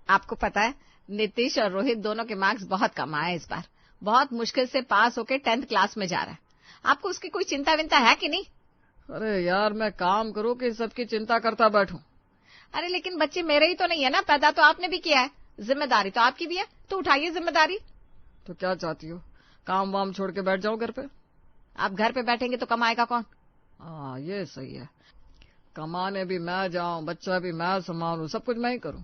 आपको पता है, नीतीश और रोहित दोनों के मार्क्स बहुत कम आए इस बार। बहुत मुश्किल से पास होके 10th क्लास में जा रहा है। आपको उसकी कोई चिंता विंता है कि नहीं? अरे यार, मैं काम करूं कि सबकी चिंता करता बैठूं? अरे लेकिन बच्चे मेरे ही तो नहीं है ना, पैदा तो आपने भी किया है, जिम्मेदारी तो आपकी भी है, तो उठाइए जिम्मेदारी। तो क्या चाहती हो, काम वाम छोड़ के बैठ जाऊं घर पे? आप घर पे बैठेंगे तो कमाएगा कौन? हाँ, ये सही है। कमाने भी मैं जाऊं, बच्चा भी मैं संभालूं, सब कुछ मैं ही करूं।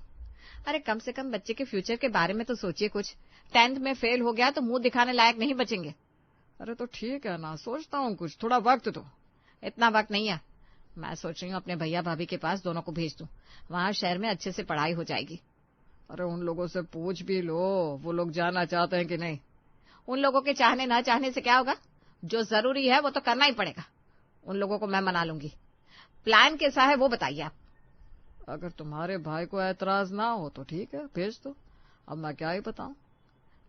अरे कम से कम बच्चे के फ्यूचर के बारे में तो सोचिए कुछ। 10th में फेल हो गया तो मुंह दिखाने लायक नहीं बचेंगे। अरे तो ठीक है ना, सोचता हूँ कुछ, थोड़ा वक्त दो। इतना वक्त नहीं है। मैं सोच रही हूँ अपने भैया भाभी के पास दोनों को भेज दूं, वहां शहर में अच्छे से पढ़ाई हो जाएगी। अरे उन लोगों से पूछ भी लो, वो लोग जाना चाहते हैं कि नहीं। उन लोगों के चाहने ना चाहने से क्या होगा, जो जरूरी है वो तो करना ही पड़ेगा। उन लोगों को मैं मना लूंगी। प्लान कैसा है वो बताइए आप। अगर तुम्हारे भाई को ऐतराज ना हो तो ठीक है, भेज दो। अब मैं क्या ही बताऊं।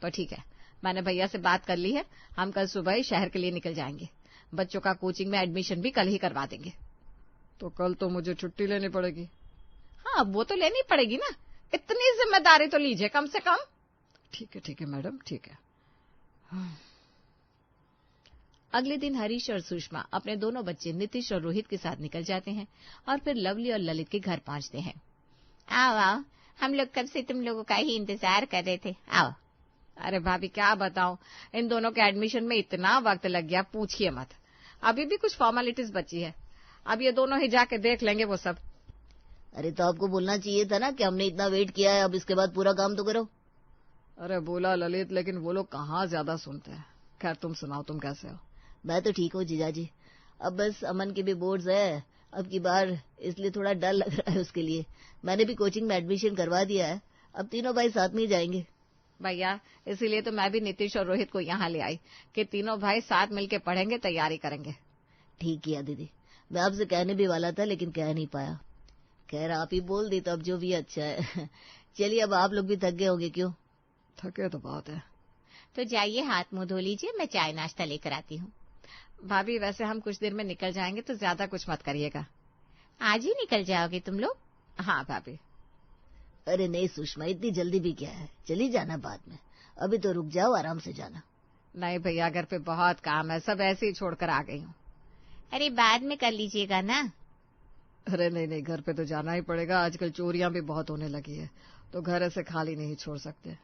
तो ठीक है, मैंने भैया से बात कर ली है, हम कल सुबह ही शहर के लिए निकल जाएंगे। बच्चों का कोचिंग में एडमिशन भी कल ही करवा देंगे। तो कल तो मुझे छुट्टी लेनी पड़ेगी। हाँ, वो तो लेनी पड़ेगी ना, इतनी जिम्मेदारी तो लीजिए कम से कम। ठीक है मैडम, ठीक है। अगले दिन हरीश और सुषमा अपने दोनों बच्चे नीतीश और रोहित के साथ निकल जाते हैं और फिर लवली और ललित के घर पहुंचते हैं। आओ आओ, हम लोग कब से तुम लोगों का ही इंतजार कर रहे थे, आओ। अरे भाभी क्या बताऊं, इन दोनों के एडमिशन में इतना वक्त लग गया, पूछिए मत। अभी भी कुछ फॉर्मेलिटीज बची है, अब ये दोनों ही जाके देख लेंगे वो सब। अरे तो आपको बोलना चाहिए था ना कि हमने इतना वेट किया है, अब इसके बाद पूरा काम तो करो। अरे बोला ललित, लेकिन वो लोग कहाँ ज्यादा सुनते हैं। खैर तुम सुनाओ, तुम कैसे हो? मैं तो ठीक हूँ जीजाजी। अब बस अमन के भी बोर्ड्स है अब की बार, इसलिए थोड़ा डर लग रहा है उसके लिए। मैंने भी कोचिंग में एडमिशन करवा दिया है, अब तीनों भाई साथ में ही जाएंगे। भैया इसीलिए तो मैं भी नीतीश और रोहित को यहाँ ले आई कि तीनों भाई साथ मिलके पढ़ेंगे, तैयारी करेंगे। ठीक किया दीदी, मैं आपसे कहने भी वाला था लेकिन कह नहीं पाया। खैर आप ही बोल दी तो अब जो भी अच्छा है। चलिए अब आप लोग भी थक गए होंगे, क्यों? थके तो बात है। तो जाइए हाथ मुंह धो लीजिए, मैं चाय नाश्ता लेकर आती हूँ। भाभी वैसे हम कुछ देर में निकल जाएंगे तो ज्यादा कुछ मत करिएगा। आज ही निकल जाओगे तुम लोग? हाँ भाभी। अरे नहीं सुषमा, इतनी जल्दी भी क्या है, चली जाना बाद में, अभी तो रुक जाओ, आराम से जाना। नहीं भैया, घर पे बहुत काम है, सब ऐसे ही छोड़कर आ गई हूँ। अरे बाद में कर लीजिएगा ना। अरे नहीं, घर पे तो जाना ही पड़ेगा, आजकल चोरियां भी बहुत होने लगी है, तो घर ऐसे खाली नहीं छोड़ सकते।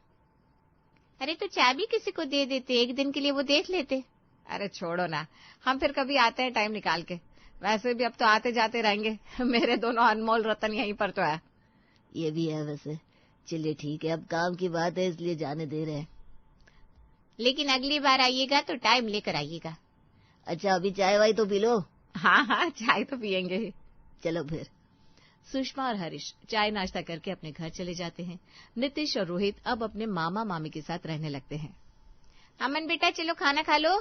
अरे तो चाबी किसी को दे देते, एक दिन के लिए वो देख लेते। अरे छोड़ो ना, हम फिर कभी आते हैं टाइम निकाल के, वैसे भी अब तो आते जाते रहेंगे। मेरे दोनों अनमोल रतन यहीं पर तो है। ये भी है वैसे। चलिए ठीक है, अब काम की बात है इसलिए जाने दे रहे हैं। लेकिन अगली बार आइएगा तो टाइम लेकर आइएगा। अच्छा अभी चाय वाय तो पी लो। हाँ, चाय तो पियेंगे ही। चलो फिर। सुषमा और हरीश चाय नाश्ता करके अपने घर चले जाते हैं। नीतीश और रोहित अब अपने मामा मामी के साथ रहने लगते हैं। अमन बेटा चलो खाना खा लो।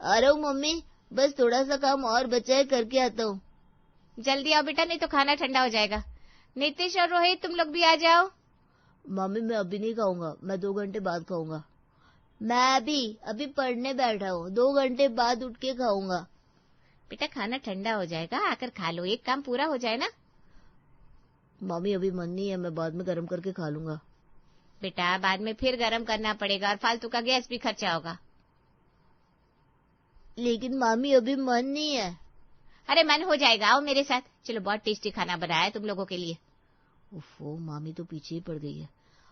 आ रहा हूँ मम्मी, बस थोड़ा सा काम और बचा है, करके आता हूँ। जल्दी आओ बेटा, नहीं तो खाना ठंडा हो जाएगा। नीतीश और रोहित तुम लोग भी आ जाओ। मम्मी मैं अभी नहीं खाऊंगा, मैं 2 घंटे बाद खाऊंगा। मैं भी अभी पढ़ने बैठा हूँ, 2 घंटे बाद उठ के खाऊंगा। बेटा खाना ठंडा हो जाएगा, आकर खा लो, एक काम पूरा हो जाए ना। मम्मी अभी मन नहीं है, मैं बाद में गर्म करके खा लूंगा। बेटा बाद में फिर गर्म करना पड़ेगा और फालतू का गैस भी खर्चा होगा। लेकिन मामी अभी मन नहीं है। अरे मन हो जाएगा, आओ मेरे साथ, चलो बहुत टेस्टी खाना बनाया है तुम लोगों के लिए। ओफो, मामी तो पीछे ही पड़ गई है।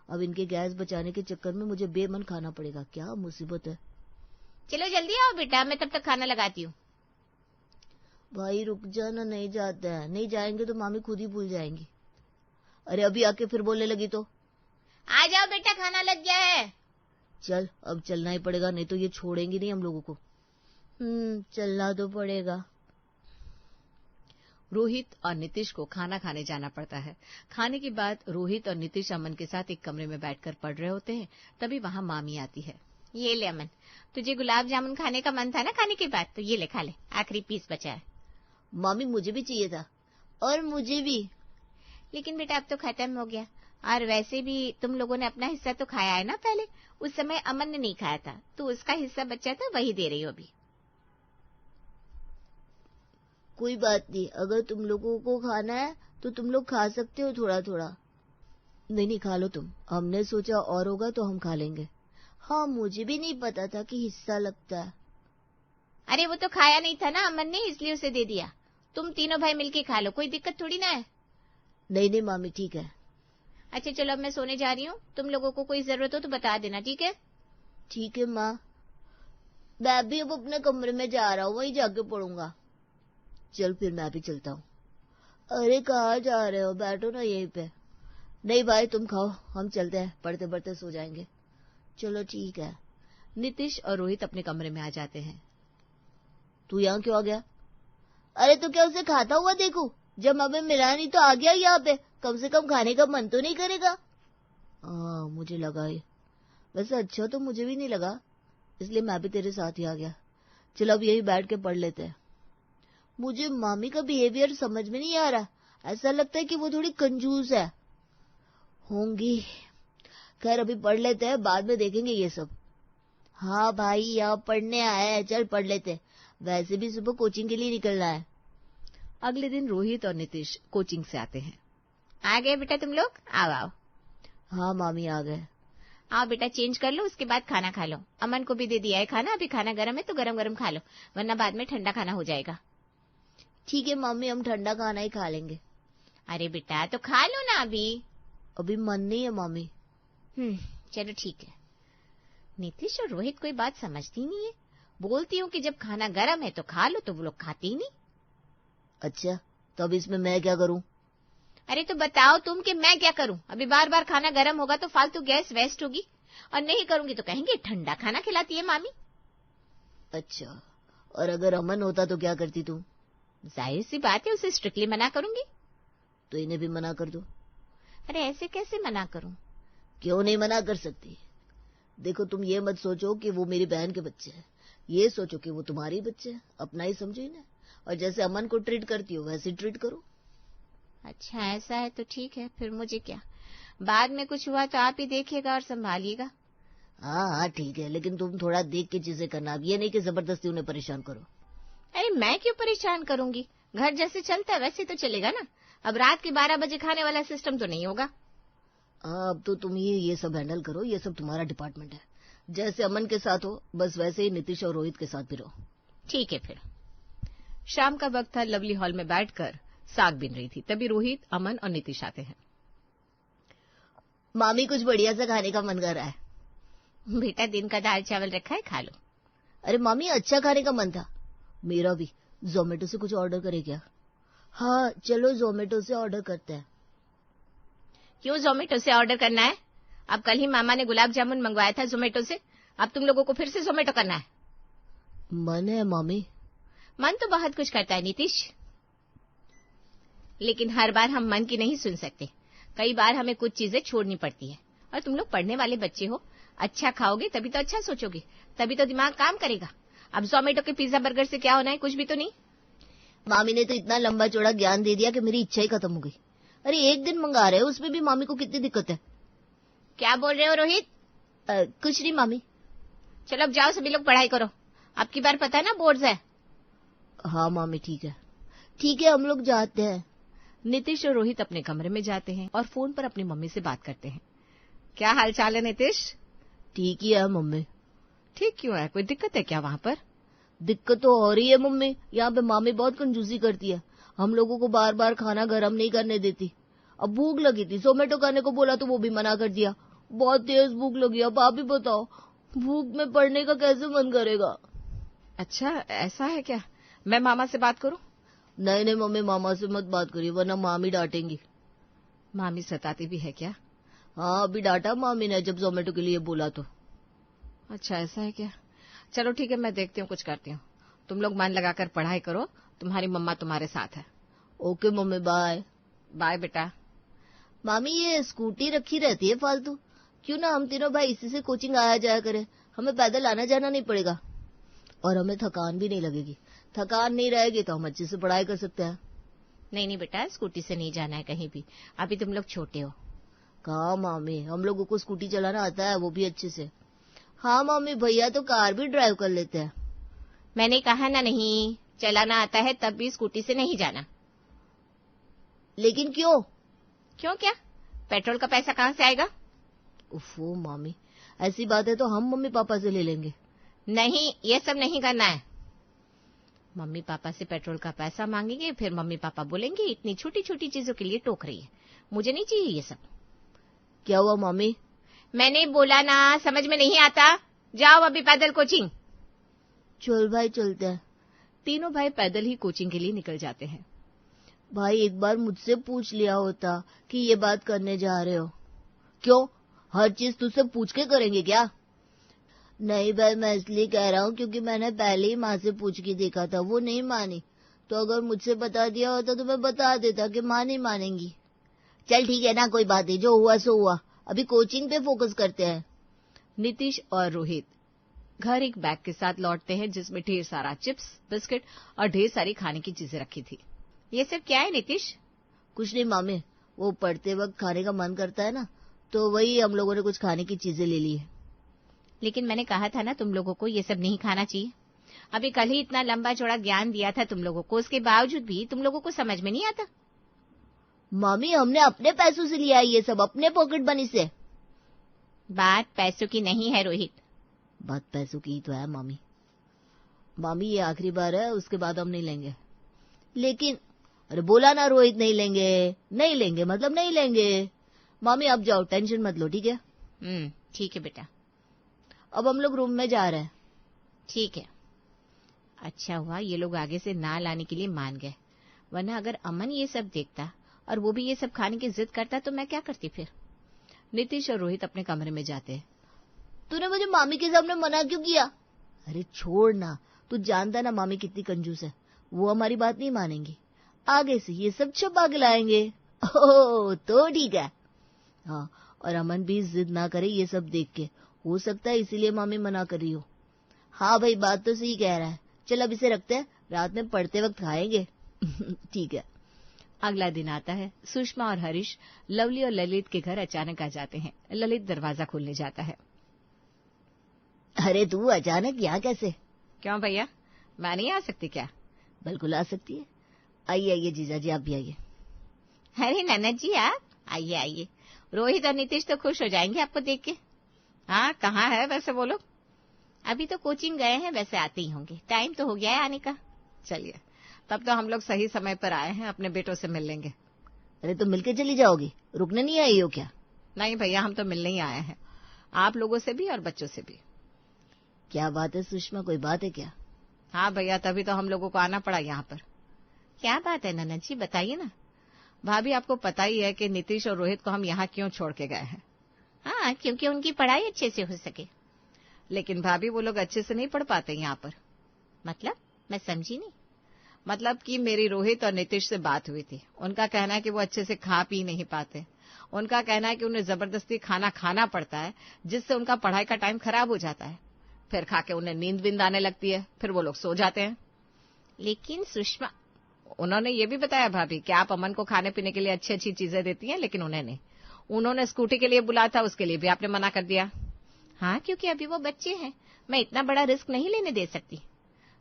अब इनके गैस बचाने के चक्कर में मुझे बेमन खाना पड़ेगा, क्या मुसीबत है। चलो जल्दी आओ बेटा, मैं तब तक खाना लगाती हूँ। भाई रुक जाना, नहीं जाता है, नहीं जाएंगे तो मामी खुद ही भूल जाएंगी। अरे अभी आके फिर बोलने लगी तो। आ जाओ बेटा, खाना लग गया है। चल अब चलना ही पड़ेगा, नहीं तो ये छोड़ेंगी नहीं हम लोगों को। चलना तो पड़ेगा। रोहित और नीतीश को खाना खाने जाना पड़ता है। खाने के बाद रोहित और नीतीश अमन के साथ एक कमरे में बैठकर पढ़ रहे होते हैं, तभी वहां मामी आती है। ये ले अमन, तुझे गुलाब जामुन खाने का मन था ना खाने के बाद, तो ये ले खा ले, आखिरी पीस बचा है। मामी मुझे भी चाहिए था, और मुझे भी। लेकिन बेटा अब तो खत्म हो गया, और वैसे भी तुम लोगों ने अपना हिस्सा तो खाया है ना पहले, उस समय अमन ने नहीं खाया था, तो उसका हिस्सा बचा था, वही दे रही हो अभी। कोई बात नहीं, अगर तुम लोगों को खाना है तो तुम लोग खा सकते हो थोड़ा थोड़ा। नहीं नहीं, खा लो तुम, हमने सोचा और होगा तो हम खा लेंगे। हाँ, मुझे भी नहीं पता था कि हिस्सा लगता है। अरे वो तो खाया नहीं था ना अमन ने, इसलिए उसे दे दिया। तुम तीनों भाई मिलके खा लो, कोई दिक्कत थोड़ी ना है। नहीं नहीं मामी, ठीक है। अच्छा चलो, अब मैं सोने जा रही हूँ, तुम लोगों को कोई जरूरत हो तो बता देना, ठीक है? ठीक है माँ, मैं भी अब अपने कमरे में जा रहा हूँ, वहीं जाके पढ़ूंगा। चल फिर मैं भी चलता हूँ। अरे कहाँ जा रहे हो, बैठो ना यहीं पे। नहीं भाई तुम खाओ, हम चलते हैं, पढ़ते पढ़ते सो जाएंगे। चलो ठीक है। नीतीश और रोहित अपने कमरे में आ जाते हैं। तू यहाँ क्यों आ गया? अरे तो क्या उसे खाता हुआ देखूं? जब हमें मिला नहीं तो आ गया यहाँ पे, कम से कम खाने का मन तो नहीं करेगा? हाँ मुझे लगा है, वैसे अच्छा तो मुझे भी नहीं लगा, इसलिए मैं भी तेरे साथ ही आ गया। चलो अब यही बैठ के पढ़ लेते हैं। मुझे मामी का बिहेवियर समझ में नहीं आ रहा, ऐसा लगता है कि वो थोड़ी कंजूस है। होंगी, खैर अभी पढ़ लेते हैं, बाद में देखेंगे ये सब। हाँ भाई यहाँ पढ़ने आया है, चल पढ़ लेते हैं, वैसे भी सुबह कोचिंग के लिए निकलना है। अगले दिन रोहित और नीतीश कोचिंग से आते हैं। आ गए बेटा तुम लोग? आओ आओ। हाँ मामी आ गए। आओ बेटा, चेंज कर लो, उसके बाद खाना खा लो। अमन को भी दे दिया है खाना, अभी खाना गर्म है तो गरम गरम खा लो, वरना बाद में ठंडा खाना हो जाएगा। ठीक है मम्मी, हम ठंडा खाना ही खा लेंगे। अरे बेटा तो खा लो ना अभी। अभी मन नहीं है मामी। चलो ठीक है। नीतीश और रोहित कोई बात समझती नहीं है। बोलती हूँ कि जब खाना गर्म है तो खा लो, तो वो लोग खाते ही नहीं। अच्छा तो अब इसमें मैं क्या करूं? अरे तो बताओ तुम कि मैं क्या करूं? अभी बार बार खाना गर्म होगा तो फालतू गैस वेस्ट होगी, और नहीं करूंगी तो कहेंगे ठंडा खाना खिलाती है मामी। अच्छा, और अगर अमन होता तो क्या करती तुम? जाहिर सी बात है, उसे स्ट्रिक्टली मना करूंगी। तो इन्हें भी मना कर दो। अरे ऐसे कैसे मना करूं? क्यों नहीं मना कर सकती? देखो तुम ये मत सोचो कि वो मेरी बहन के बच्चे हैं, ये सोचो कि वो तुम्हारी बच्चे हैं, अपना ही समझो इन्हें, और जैसे अमन को ट्रीट करती हो वैसे ट्रीट करो। अच्छा ऐसा है तो ठीक है, फिर मुझे क्या, बाद में कुछ हुआ तो आप ही देखिएगा और संभालिएगा। हाँ हाँ ठीक है, लेकिन तुम थोड़ा देख के चीजें करना, अब ये नहीं कि जबरदस्ती उन्हें परेशान करो। अरे मैं क्यों परेशान करूंगी, घर जैसे चलता है वैसे तो चलेगा ना। अब रात के 12 बजे खाने वाला सिस्टम तो नहीं होगा। हाँ अब तो तुम ही ये सब हैंडल करो, ये सब तुम्हारा डिपार्टमेंट है। जैसे अमन के साथ हो बस वैसे ही नीतीश और रोहित के साथ भी रहो। ठीक है फिर। शाम का वक्त था, लवली हॉल में बैठकर साग बिन रही थी, तभी रोहित, अमन और नीतीश आते हैं। मामी कुछ बढ़िया सा खाने का मन कर रहा है। बेटा दिन का दाल चावल रखा है, खा लो। अरे मामी अच्छा खाने का मन था मेरा भी, जोमेटो से कुछ ऑर्डर करे क्या? हाँ चलो जोमेटो से ऑर्डर करते हैं। क्यों जोमेटो से ऑर्डर करना है? अब कल ही मामा ने गुलाब जामुन मंगवाया था जोमेटो से, अब तुम लोगों को फिर से जोमेटो करना है? मन है मामी। मन तो बहुत कुछ करता है नीतीश, लेकिन हर बार हम मन की नहीं सुन सकते, कई बार हमें कुछ चीजें छोड़नी पड़ती है। और तुम लोग पढ़ने वाले बच्चे हो, अच्छा खाओगे तभी तो अच्छा सोचोगे, तभी तो दिमाग काम करेगा। अब जोमेटो के पिज्जा बर्गर से क्या होना है, कुछ भी तो नहीं। मामी ने तो इतना लंबा चौड़ा ज्ञान दे दिया कि मेरी इच्छा ही खत्म हो गई। अरे एक दिन मंगा रहे हो, उसमें भी मामी को कितनी दिक्कत है। क्या बोल रहे हो रोहित? कुछ नहीं मामी। चलो अब जाओ, सभी लोग पढ़ाई करो, अब की बार पता है ना बोर्ड्स है। हाँ मामी ठीक है, ठीक है हम लोग जाते हैं। नीतीश और रोहित अपने कमरे में जाते हैं और फोन पर अपनी मम्मी से बात करते हैं। क्या हाल चाल है नीतीश? ठीक ही है मम्मी। ठीक क्यों है, कोई दिक्कत है क्या वहाँ पर? दिक्कत तो हो रही है मम्मी, यहाँ पे मामी बहुत कंजूसी करती है, हम लोगों को बार बार खाना गर्म नहीं करने देती। अब भूख लगी थी, जोमेटो करने को बोला तो वो भी मना कर दिया, बहुत तेज भूख लगी। अब आप ही बताओ, भूख में पढ़ने का कैसे मन करेगा? अच्छा ऐसा है क्या, मैं मामा से बात करूं? नहीं नहीं मम्मी, मामा से मत बात करिए वरना मामी डांटेंगी। मामी सताती भी है क्या? हाँ अभी डांटा मामी ने जब जोमेटो के लिए बोला तो। अच्छा ऐसा है क्या, चलो ठीक है, मैं देखती हूँ कुछ करती हूँ, तुम लोग मन लगाकर पढ़ाई करो, तुम्हारी मम्मा तुम्हारे साथ है। Okay mummy, bye. बाय बेटा। मामी ये स्कूटी रखी रहती है फालतू, क्यों ना हम तीनों भाई इसी से कोचिंग आया जाया करें, हमें पैदल आना जाना नहीं पड़ेगा और हमें थकान भी नहीं लगेगी। थकान नहीं रहेगी तो हम अच्छे से पढ़ाई कर सकते हैं। नहीं नहीं बेटा, स्कूटी से नहीं जाना है कहीं भी, अभी तुम लोग छोटे हो। कहा मामी, हम लोगों को स्कूटी चलाना आता है, वो भी अच्छे से। हाँ मामी, भैया तो कार भी ड्राइव कर लेते हैं। मैंने कहा ना नहीं, चलाना आता है तब भी स्कूटी से नहीं जाना। लेकिन क्यों? क्यों क्या? पेट्रोल का पैसा कहाँ से आएगा? उफो मामी, ऐसी बात है तो हम मम्मी पापा से ले लेंगे। नहीं, ये सब नहीं करना है। मम्मी पापा से पेट्रोल का पैसा मांगेंगे, फिर मम्मी पापा बोलेंगे इतनी छोटी छोटी चीजों के लिए टोक रही है। मुझे नहीं चाहिए ये सब। क्या हुआ मामी? मैंने बोला ना, समझ में नहीं आता। जाओ अभी पैदल कोचिंग। चल भाई चलते हैं। तीनों भाई पैदल ही कोचिंग के लिए निकल जाते हैं। भाई एक बार मुझसे पूछ लिया होता कि ये बात करने जा रहे हो। क्यों, हर चीज तुझसे पूछ के करेंगे क्या? नहीं भाई, मैं इसलिए कह रहा हूँ क्योंकि मैंने पहले ही माँ से पूछ के देखा था, वो नहीं मानी। तो अगर मुझसे बता दिया होता तो मैं बता देता कि माँ नहीं मानेंगी। चल ठीक है ना, कोई बात नहीं, जो हुआ सो हुआ। अभी कोचिंग पे फोकस करते हैं। नीतीश और रोहित घर एक बैग के साथ लौटते हैं जिसमें ढेर सारा चिप्स, बिस्किट और ढेर सारी खाने की चीजें रखी थी। ये सब क्या है नीतीश? कुछ नहीं मामी, वो पढ़ते वक्त खाने का मन करता है ना, तो वही हम लोगों ने कुछ खाने की चीजें ले ली है। लेकिन मैंने कहा था ना तुम लोगों को ये सब नहीं खाना चाहिए। अभी कल ही इतना लंबा चौड़ा ज्ञान दिया था तुम लोगों को, उसके बावजूद भी तुम लोगों को समझ में नहीं आता। मामी हमने अपने पैसों से लिया है ये सब, अपने पॉकेट मनी से। बात पैसों की नहीं है रोहित। बात पैसों की ही तो है मामी। मामी ये आखिरी बार है, उसके बाद हम नहीं लेंगे। लेकिन अरे बोला ना रोहित, नहीं लेंगे। नहीं लेंगे मतलब नहीं लेंगे। मामी अब जाओ, टेंशन मत लो, ठीक है? ठीक है बेटा। अब हम लोग रूम में जा रहे हैं। ठीक है। अच्छा हुआ ये लोग आगे से ना लाने के लिए मान गए, वरना अगर अमन ये सब देखता और वो भी ये सब खाने की जिद करता तो मैं क्या करती फिर। नीतीश और रोहित अपने कमरे में जाते हैं। तूने मुझे मामी के सामने मना क्यों किया? अरे छोड़ ना, तू जानता ना मामी कितनी कंजूस है, वो हमारी बात नहीं मानेंगी। आगे से ये सब छुपा के लाएंगे। ओह तो ठीक है। हाँ, और अमन भी जिद ना करे ये सब देख के, हो सकता है इसीलिए मामी मना कर रही हो। हाँ भाई, बात तो सही कह रहा है। चल अब इसे रखते हैं, रात में पढ़ते वक्त खाएंगे। ठीक है। अगला दिन आता है। सुषमा और हरीश लवली और ललित के घर अचानक आ जाते हैं। ललित दरवाजा खोलने जाता है। अरे तू अचानक यहाँ कैसे? क्यों भैया, मैं नहीं आ सकती क्या? बिल्कुल आ सकती है। आइए आइए जीजा जी, आप भी आइए। अरे ननद जी आप आइए आइए। रोहित और नीतीश तो खुश हो जाएंगे आपको देख के। हाँ, कहाँ है वैसे वो लोग? अभी तो कोचिंग गए हैं, वैसे आते ही होंगे, टाइम तो हो गया है आने का। चलिए, तब तो हम लोग सही समय पर आए हैं, अपने बेटों से मिल लेंगे। अरे तो मिलके चली जाओगी, रुकने नहीं आई हो क्या? नहीं भैया, हम तो मिलने ही आए हैं, आप लोगों से भी और बच्चों से भी। क्या बात है सुषमा, कोई बात है क्या? हाँ भैया, तभी तो हम लोगों को आना पड़ा यहाँ पर। क्या बात है ननद जी, बताइए ना। भाभी, आपको पता ही है कि नीतीश और रोहित को हम यहाँ क्यों छोड़ के गए हैं। हाँ, क्योंकि उनकी पढ़ाई अच्छे से हो सके। लेकिन भाभी, वो लोग अच्छे से नहीं पढ़ पाते यहाँ पर। मतलब? मैं समझी नहीं। मतलब कि मेरी रोहित और नीतीश से बात हुई थी। उनका कहना है कि वो अच्छे से खा पी नहीं पाते। उनका कहना है कि उन्हें जबरदस्ती खाना खाना पड़ता है, जिससे उनका पढ़ाई का टाइम खराब हो जाता है। फिर खा के उन्हें नींद विंद आने लगती है, फिर वो लोग सो जाते हैं। लेकिन सुषमा, उन्होंने ये भी बताया भाभी कि आप अमन को खाने पीने के लिए अच्छी अच्छी चीजें देती हैं, लेकिन उन्हें नहीं। उन्होंने स्कूटी के लिए बुलाया था, उसके लिए भी आपने मना कर दिया। हाँ, क्योंकि अभी वो बच्चे हैं, मैं इतना बड़ा रिस्क नहीं लेने दे सकती।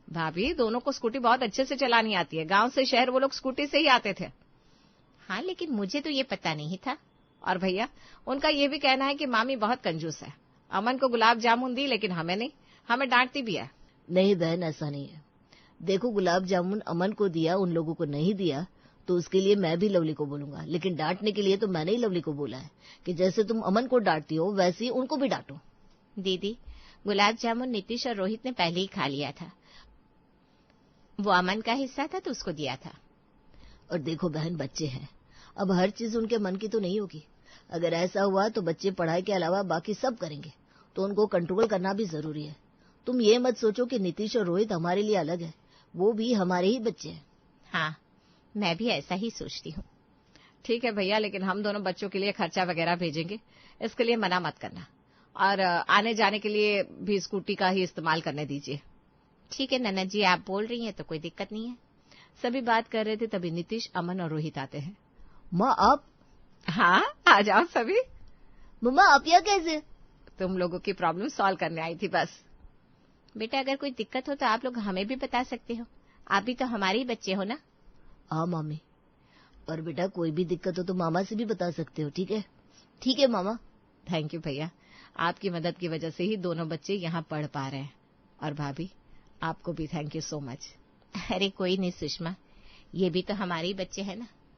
भाभी, दोनों को स्कूटी बहुत अच्छे से चलानी आती है। गांव से शहर वो लोग स्कूटी से ही आते थे। हाँ, लेकिन मुझे तो ये पता नहीं था। और भैया, उनका ये भी कहना है कि मामी बहुत कंजूस है। अमन को गुलाब जामुन दी, लेकिन हमें नहीं, हमें डांटती भी है। नहीं बहन, ऐसा नहीं है। देखो, गुलाब जामुन अमन को दिया, उन लोगों को नहीं दिया, तो उसके लिए मैं भी लवली को बोलूंगा। लेकिन डांटने के लिए तो मैंने ही लवली को बोला है कि जैसे तुम अमन को डांटती हो वैसे ही उनको भी डांटो। दीदी, गुलाब जामुन नीतीश और रोहित ने पहले ही खा लिया था। वो अमन का हिस्सा था तो उसको दिया था। और देखो बहन, बच्चे हैं, अब हर चीज उनके मन की तो नहीं होगी। अगर ऐसा हुआ तो बच्चे पढ़ाई के अलावा बाकी सब करेंगे, तो उनको कंट्रोल करना भी जरूरी है। तुम ये मत सोचो कि नीतीश और रोहित हमारे लिए अलग है, वो भी हमारे ही बच्चे हैं। हाँ, मैं भी ऐसा ही सोचती हूँ। ठीक है भैया, लेकिन हम दोनों बच्चों के लिए खर्चा वगैरह भेजेंगे, इसके लिए मना मत करना। और आने जाने के लिए भी स्कूटी का ही इस्तेमाल करने दीजिए। ठीक है ननद जी, आप बोल रही हैं तो कोई दिक्कत नहीं है। सभी बात कर रहे थे, तभी नीतीश, अमन और रोहित आते हैं। माँ आप? हाँ, आ जाओ सभी। मम्मा आप यहाँ कैसे? तुम लोगों की प्रॉब्लम सॉल्व करने आई थी बस। बेटा, अगर कोई दिक्कत हो तो आप लोग हमें भी बता सकते हो, आप भी तो हमारे ही बच्चे हो ना। हाँ मामी, और बेटा कोई भी दिक्कत हो तो मामा से भी बता सकते हो, ठीक है? ठीक है मामा। थैंक यू भैया, आपकी मदद की वजह से ही दोनों बच्चे यहाँ पढ़ पा रहे हैं। और भाभी, आपको भी थैंक यू सो मच। अरे कोई नहीं सुषमा, ये भी तो हमारे ही बच्चे हैं ना।